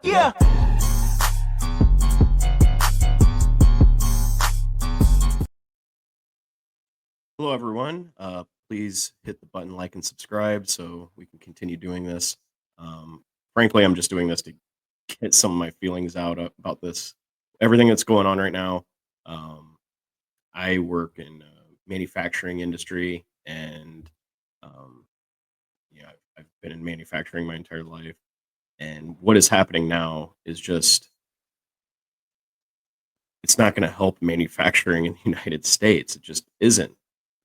Yeah. Hello, everyone. Please hit the button, like, and subscribe so we can continue doing this. Frankly, I'm just doing this to get some of my feelings out about this, everything that's going on right now. Um, I work in manufacturing industry, and um, I've been in manufacturing my entire life. And what is happening now is just it's not going to help manufacturing in the United States. It just isn't.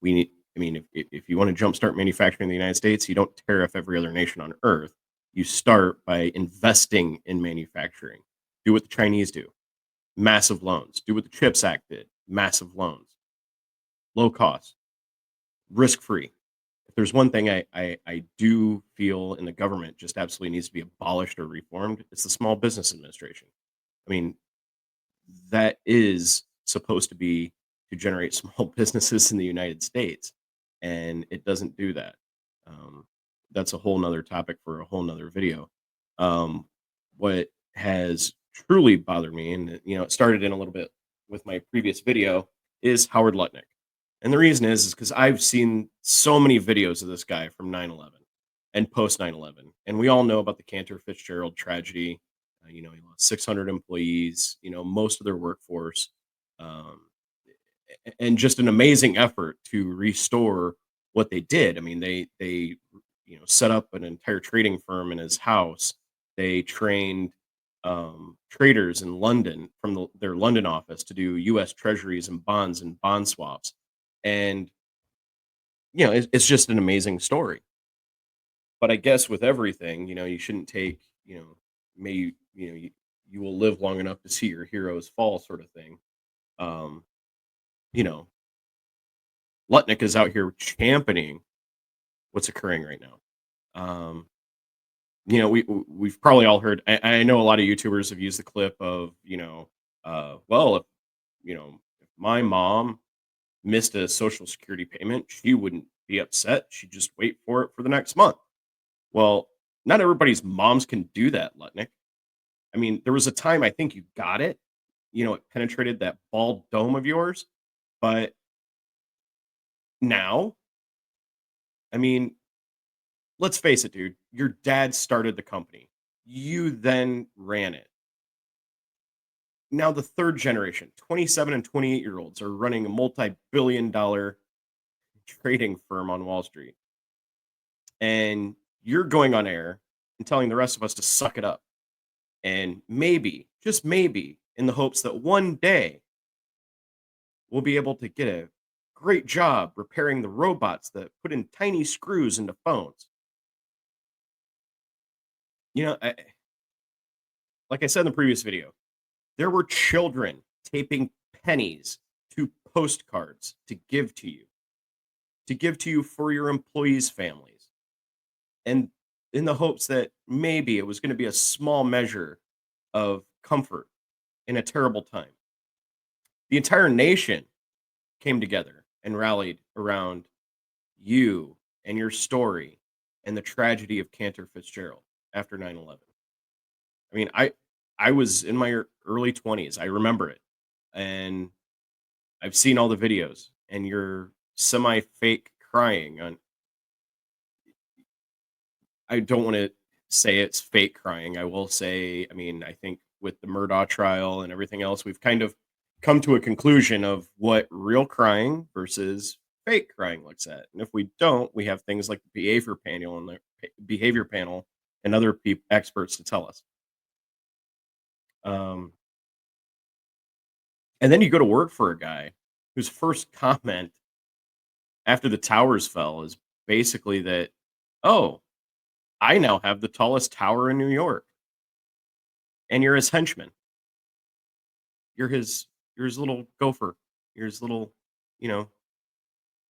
We need, I mean, if you want to jumpstart manufacturing in the United States, you don't tariff every other nation on earth. You start by investing in manufacturing. Do what the Chinese do, massive loans. Do what the CHIPS Act did, massive loans, low cost, risk free. If there's one thing I do feel in the government just absolutely needs to be abolished or reformed, it's the Small Business Administration. I mean, that is supposed to be to generate small businesses in the United States, and it doesn't do that. Um, that's a whole nother topic for a whole nother video. What has truly bothered me, and it started in a little bit with my previous video, is Howard Lutnick. And the reason is because I've seen so many videos of this guy from 9/11 and post 9/11, and we all know about the Cantor Fitzgerald tragedy. He lost 600 employees, most of their workforce, um, and just an amazing effort to restore what they did. I mean, they set up an entire trading firm in his house. They trained traders in London from their London office to do U.S. Treasuries and bonds and bond swaps, and it's just an amazing story. But I guess with everything, you shouldn't take, may you will live long enough to see your heroes fall, sort of thing. Um, you know, Lutnick is out here championing what's occurring right now. Um, we've probably all heard. I know a lot of YouTubers have used the clip of, well, if my mom missed a social security payment, she wouldn't be upset. She'd just wait for it for the next month. Well, not everybody's moms can do that, Lutnick. I mean, there was a time I think you got it. It penetrated that bald dome of yours. But now, I mean, let's face it, dude. Your dad started the company. You then ran it. Now the third generation, 27 and 28-year-olds are running a multi-billion-dollar trading firm on Wall Street. And you're going on air and telling the rest of us to suck it up. And maybe, just maybe, in the hopes that one day we'll be able to get a great job repairing the robots that put in tiny screws into phones. Like I said in the previous video, there were children taping pennies to postcards to give to you for your employees' families. And in the hopes that maybe it was going to be a small measure of comfort in a terrible time. The entire nation came together and rallied around you and your story and the tragedy of Cantor Fitzgerald after 9/11. I mean, I was in my early 20s. I remember it. And I've seen all the videos, and you're semi fake crying on. I don't want to say it's fake crying. I will say, I mean, I think with the Murdaugh trial and everything else, we've kind of come to a conclusion of what real crying versus fake crying looks at. And if we don't, we have things like the behavior panel and other experts to tell us. Um, and then you go to work for a guy whose first comment after the towers fell is basically that, oh, I now have the tallest tower in New York. And you're his henchman. You're his little gopher. You're his little, you know,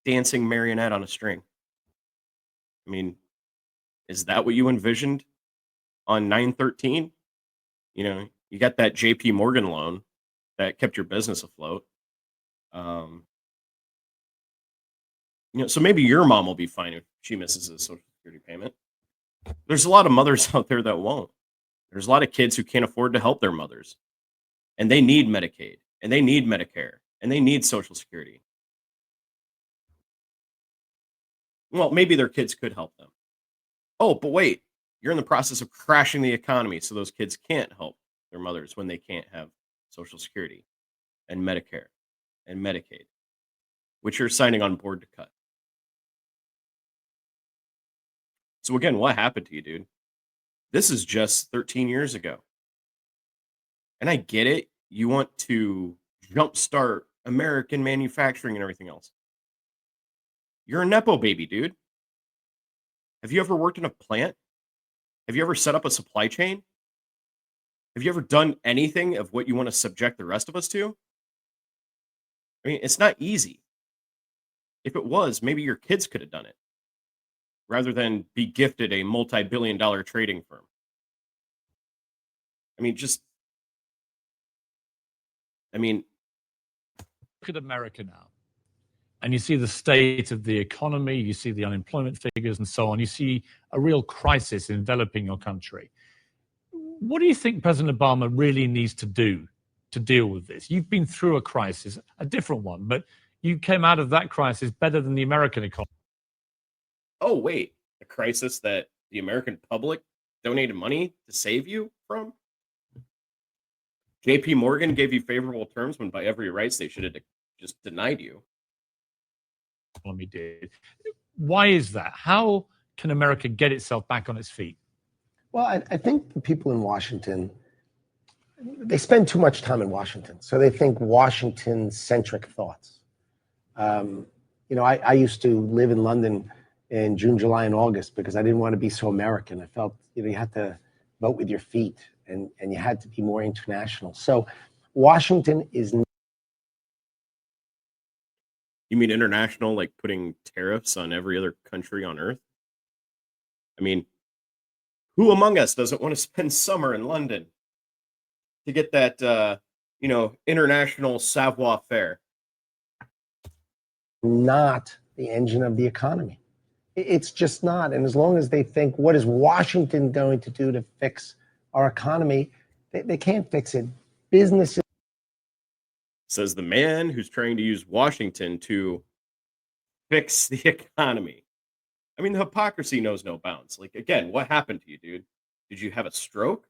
dancing marionette on a string. I mean, is that what you envisioned on 9/13? You got that JP Morgan loan that kept your business afloat. Um, so maybe your mom will be fine if she misses a social security payment. There's a lot of mothers out there that won't. There's a lot of kids who can't afford to help their mothers, and they need Medicaid, and they need Medicare, and they need Social Security. Well, maybe their kids could help them. Oh, but wait, you're in the process of crashing the economy, so those kids can't help their mothers when they can't have Social Security and Medicare and Medicaid, which you're signing on board to cut. So again, what happened to you, dude? This is just 13 years ago. And I get it. You want to jumpstart American manufacturing and everything else. You're a Nepo baby, dude. Have you ever worked in a plant? Have you ever set up a supply chain? Have you ever done anything of what you want to subject the rest of us to? I mean, it's not easy. If it was, maybe your kids could have done it rather than be gifted a multi-billion-dollar trading firm. I mean, look at America now, and you see the state of the economy, you see the unemployment figures and so on. You see a real crisis enveloping your country. What do you think President Obama really needs to do to deal with this? You've been through a crisis, a different one, but you came out of that crisis better than the American economy. oh, wait, a crisis that the American public donated money to save you from? JP Morgan gave you favorable terms when by every rights they should have just denied you. Economy did. Why is that? How can America get itself back on its feet? Well, I think the people in Washington, they spend too much time in Washington. So they think Washington-centric thoughts. I used to live in London in June, July, and August because I didn't want to be so American. I felt, you had to vote with your feet and you had to be more international. So Washington is... You mean international, like putting tariffs on every other country on earth? I mean, who among us doesn't want to spend summer in London to get that, international savoir-faire? Not the engine of the economy. It's just not. And as long as they think, what is Washington going to do to fix our economy? They can't fix it. Businesses... Says the man who's trying to use Washington to fix the economy. I mean, the hypocrisy knows no bounds. Like, again, what happened to you, dude? Did you have a stroke?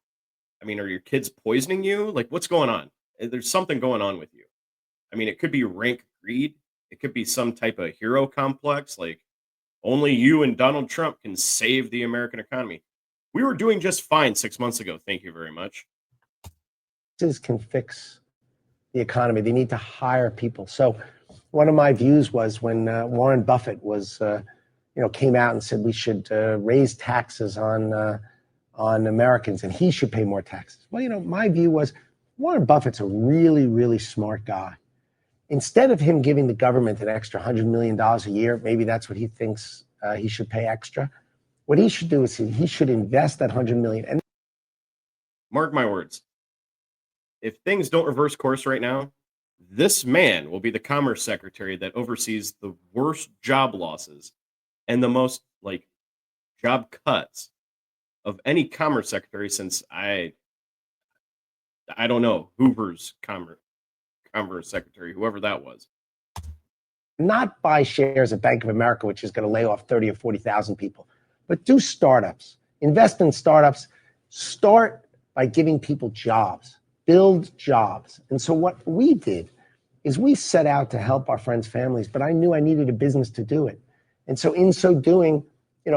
I mean, are your kids poisoning you? Like, what's going on? There's something going on with you. I mean, it could be rank greed. It could be some type of hero complex. Like, only you and Donald Trump can save the American economy. We were doing just fine 6 months ago. Thank you very much. Can fix the economy. They need to hire people. So one of my views was when Warren Buffett was, came out and said we should raise taxes on Americans and he should pay more taxes. Well, my view was Warren Buffett's a really, really smart guy. Instead of him giving the government an extra $100 million a year, maybe that's what he thinks he should pay extra. What he should do is he should invest that $100 million. And mark my words. If things don't reverse course right now, this man will be the Commerce Secretary that oversees the worst job losses and the most job cuts of any Commerce Secretary since I don't know, Hoover's Commerce Secretary, whoever that was. Not buy shares of Bank of America, which is going to lay off 30 or 40,000 people, but do startups, invest in startups, start by giving people jobs. Build jobs. And so what we did is we set out to help our friends' families, but I knew I needed a business to do it. And so in so doing,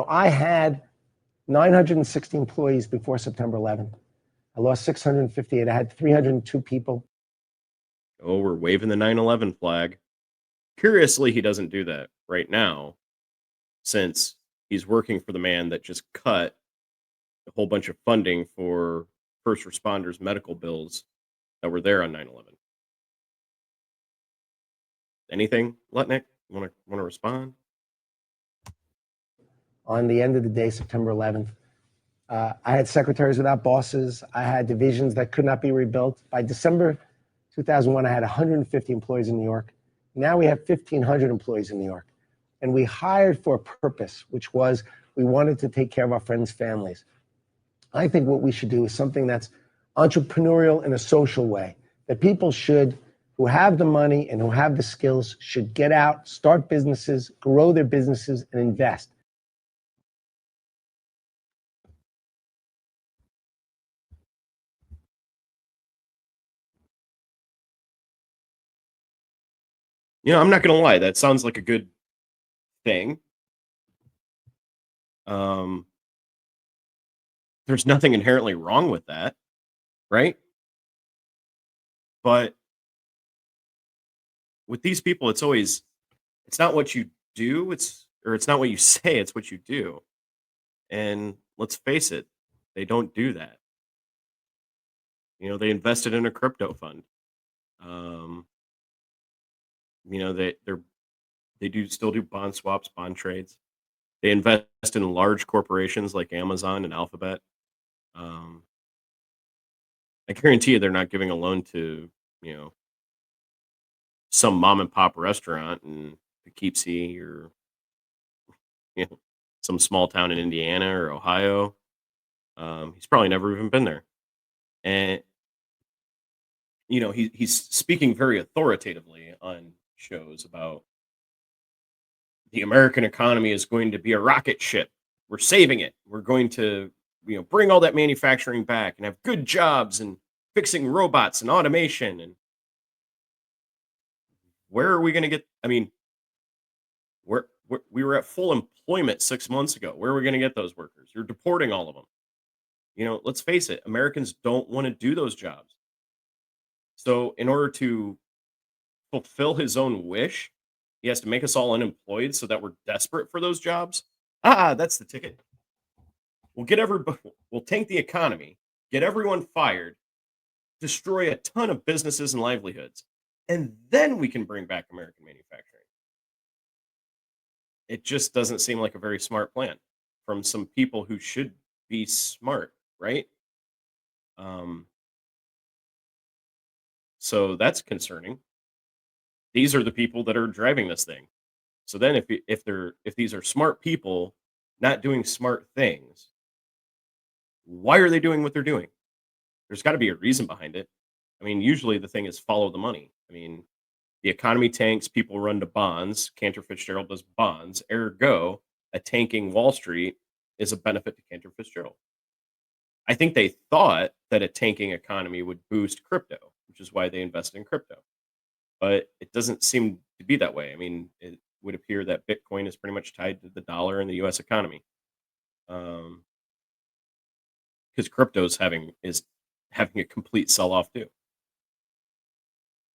I had 960 employees before September 11th. I lost 658. I had 302 people. Oh, we're waving the 9/11 flag. Curiously, he doesn't do that right now since he's working for the man that just cut a whole bunch of funding for first responders' medical bills that were there on 9/11. Anything, Lutnick? Want to respond? On the end of the day, September 11th, I had secretaries without bosses. I had divisions that could not be rebuilt. By December 2001, I had 150 employees in New York. Now we have 1,500 employees in New York. And we hired for a purpose, which was we wanted to take care of our friends' families. I think what we should do is something that's entrepreneurial in a social way, that people should, who have the money and who have the skills, should get out, start businesses, grow their businesses, and invest. I'm not going to lie. That sounds like a good thing. There's nothing inherently wrong with that, right? But with these people, it's not what you do, it's not what you say, it's what you do. And let's face it, they don't do that. They invested in a crypto fund. They do still do bond swaps, bond trades. They invest in large corporations like Amazon and Alphabet. I guarantee you they're not giving a loan to, some mom and pop restaurant in Poughkeepsie or some small town in Indiana or Ohio. He's probably never even been there. And he's speaking very authoritatively on shows about the American economy is going to be a rocket ship. We're saving it. We're going to, bring all that manufacturing back and have good jobs and fixing robots and automation. And where are we going to get? I mean, we were at full employment 6 months ago. Where are we going to get those workers? You're deporting all of them. Let's face it, Americans don't want to do those jobs. So in order to fulfill his own wish, he has to make us all unemployed so that we're desperate for those jobs. That's the ticket. We'll tank the economy, get everyone fired, destroy a ton of businesses and livelihoods, and then we can bring back American manufacturing. It just doesn't seem like a very smart plan from some people who should be smart, right? So that's concerning. These are the people that are driving this thing. So then if these are smart people not doing smart things, why are they doing what they're doing? There's got to be a reason behind it. I mean, usually the thing is follow the money. I mean, the economy tanks, people run to bonds. Cantor Fitzgerald does bonds. Ergo, a tanking Wall Street is a benefit to Cantor Fitzgerald. I think they thought that a tanking economy would boost crypto, which is why they invested in crypto. But it doesn't seem to be that way. I mean, it would appear that Bitcoin is pretty much tied to the dollar and the U.S. economy, because crypto is having a complete sell-off too.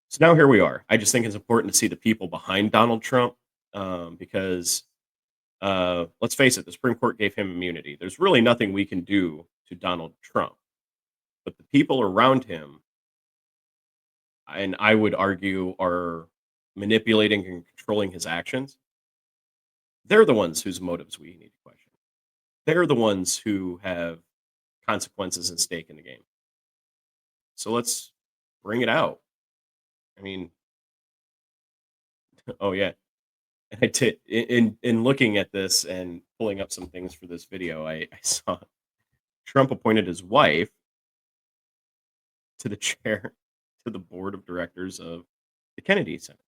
So now here we are. I just think it's important to see the people behind Donald Trump, because let's face it, the Supreme Court gave him immunity. There's really nothing we can do to Donald Trump, but the people around him, and I would argue, are manipulating and controlling his actions. They're the ones whose motives we need to question. They're the ones who have consequences at stake in the game. So let's bring it out. I mean, oh yeah. In looking at this and pulling up some things for this video, I saw Trump appointed his wife to the board of directors of the Kennedy Center.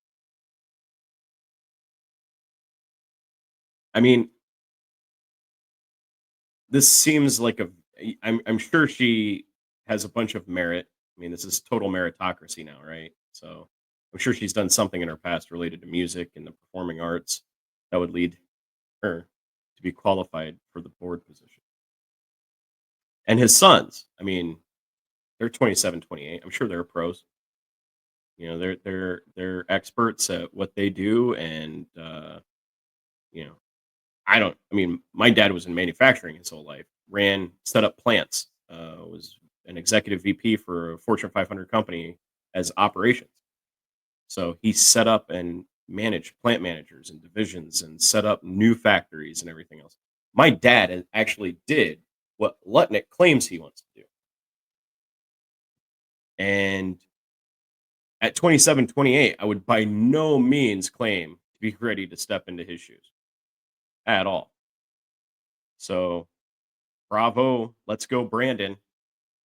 I mean, this seems like I'm sure she has a bunch of merit. I mean, this is total meritocracy now, right? So I'm sure she's done something in her past related to music and the performing arts that would lead her to be qualified for the board position. And his sons, I mean, they're 27, 28. I'm sure they're pros. They're experts at what they do, and I mean, my dad was in manufacturing his whole life, set up plants, was an executive VP for a Fortune 500 company as operations. So he set up and managed plant managers and divisions and set up new factories and everything else. My dad actually did what Lutnick claims he wants to do. And at 27, 28, I would by no means claim to be ready to step into his shoes at all. So Bravo. Let's go, Brandon.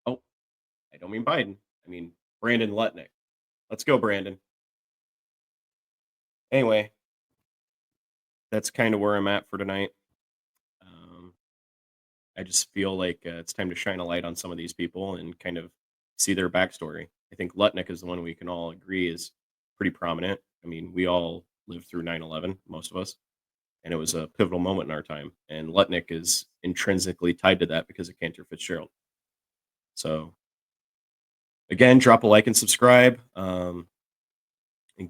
Oh, I don't mean Biden. I mean Brandon Lutnick. Let's go, Brandon. Anyway, that's kind of where I'm at for tonight. I just feel like it's time to shine a light on some of these people and kind of see their backstory. I think Lutnick is the one we can all agree is pretty prominent. I mean, we all lived through 9/11, most of us, and it was a pivotal moment in our time. And Lutnick is intrinsically tied to that because of Cantor Fitzgerald. So, again, drop a like and subscribe. And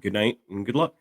good night and good luck.